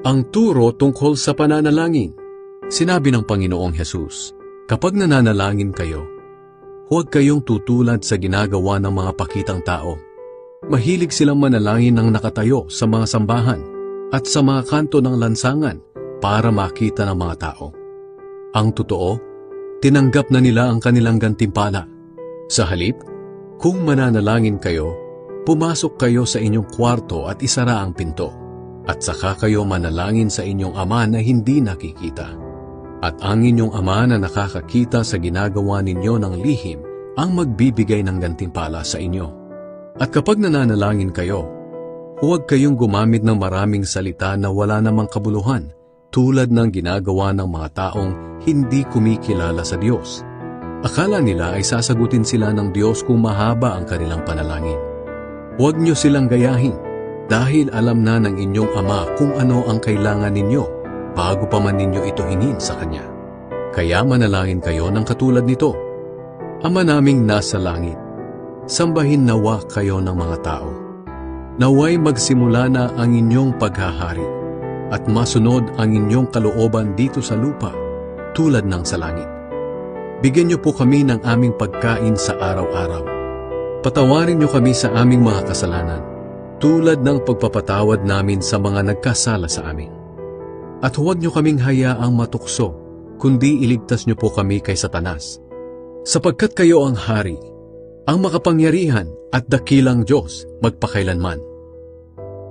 Ang turo tungkol sa pananalangin. Sinabi ng Panginoong Hesus, kapag nananalangin kayo, huwag kayong tutulad sa ginagawa ng mga pakitang tao. Mahilig silang manalangin ng nakatayo sa mga sambahan at sa mga kanto ng lansangan para makita ng mga tao. Ang totoo, tinanggap na nila ang kanilang gantimpala. Sa halip, kung mananalangin kayo, pumasok kayo sa inyong kwarto at isara ang pinto, at saka kayo manalangin sa inyong Ama na hindi nakikita. At ang inyong Ama na nakakakita sa ginagawa ninyo ng lihim ang magbibigay ng gantimpala sa inyo. At kapag nananalangin kayo, huwag kayong gumamit ng maraming salita na wala namang kabuluhan, tulad ng ginagawa ng mga taong hindi kumikilala sa Diyos. Akala nila ay sasagutin sila ng Diyos kung mahaba ang kanilang panalangin. Huwag niyo silang gayahin, dahil alam na ng inyong Ama kung ano ang kailangan ninyo bago pa man ninyo ito hingin sa Kanya. Kaya manalangin kayo ng katulad nito. Ama naming nasa langit, sambahin nawa kayo ng mga tao. Naway magsimula na ang inyong paghahari at masunod ang inyong kalooban dito sa lupa tulad ng sa langit. Bigyan niyo po kami ng aming pagkain sa araw-araw. Patawarin niyo kami sa aming mga kasalanan, tulad ng pagpapatawad namin sa mga nagkasala sa amin. At huwag niyo kaming hayaang matukso, kundi iligtas niyo po kami kay Satanas. Sapagkat kayo ang hari, ang makapangyarihan at dakilang Diyos magpakailanman.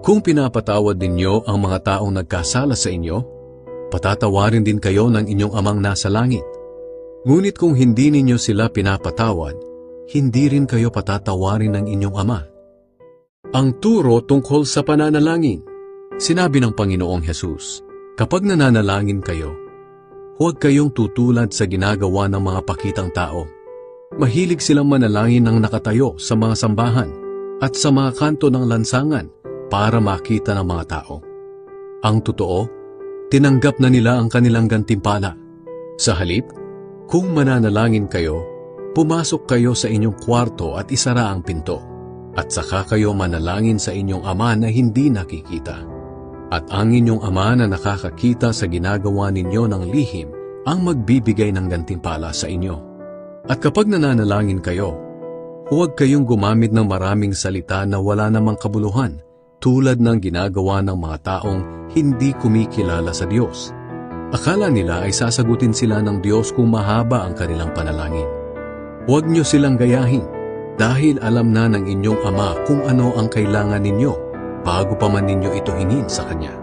Kung pinapatawad ninyo ang mga taong nagkasala sa inyo, patatawarin din kayo ng inyong Amang nasa langit. Ngunit kung hindi ninyo sila pinapatawad, hindi rin kayo patatawarin ng inyong Ama. Ang turo tungkol sa pananalangin. Sinabi ng Panginoong Hesus, kapag nananalangin kayo, huwag kayong tutulad sa ginagawa ng mga pakitang tao. Mahilig silang manalangin ng nakatayo sa mga sambahan at sa mga kanto ng lansangan para makita ng mga tao. Ang totoo, tinanggap na nila ang kanilang gantimpala. Sa halip, kung mananalangin kayo, pumasok kayo sa inyong kwarto at isara ang pinto, at saka kayo manalangin sa inyong Ama na hindi nakikita. At ang inyong Ama na nakakakita sa ginagawa ninyo ng lihim ang magbibigay ng gantimpala sa inyo. At kapag nananalangin kayo, huwag kayong gumamit ng maraming salita na wala namang kabuluhan, tulad ng ginagawa ng mga taong hindi kumikilala sa Diyos. Akala nila ay sasagutin sila ng Diyos kung mahaba ang kanilang panalangin. Huwag niyo silang gayahin, dahil alam na ng inyong Ama kung ano ang kailangan ninyo bago pa man ninyo ito hingin sa Kanya.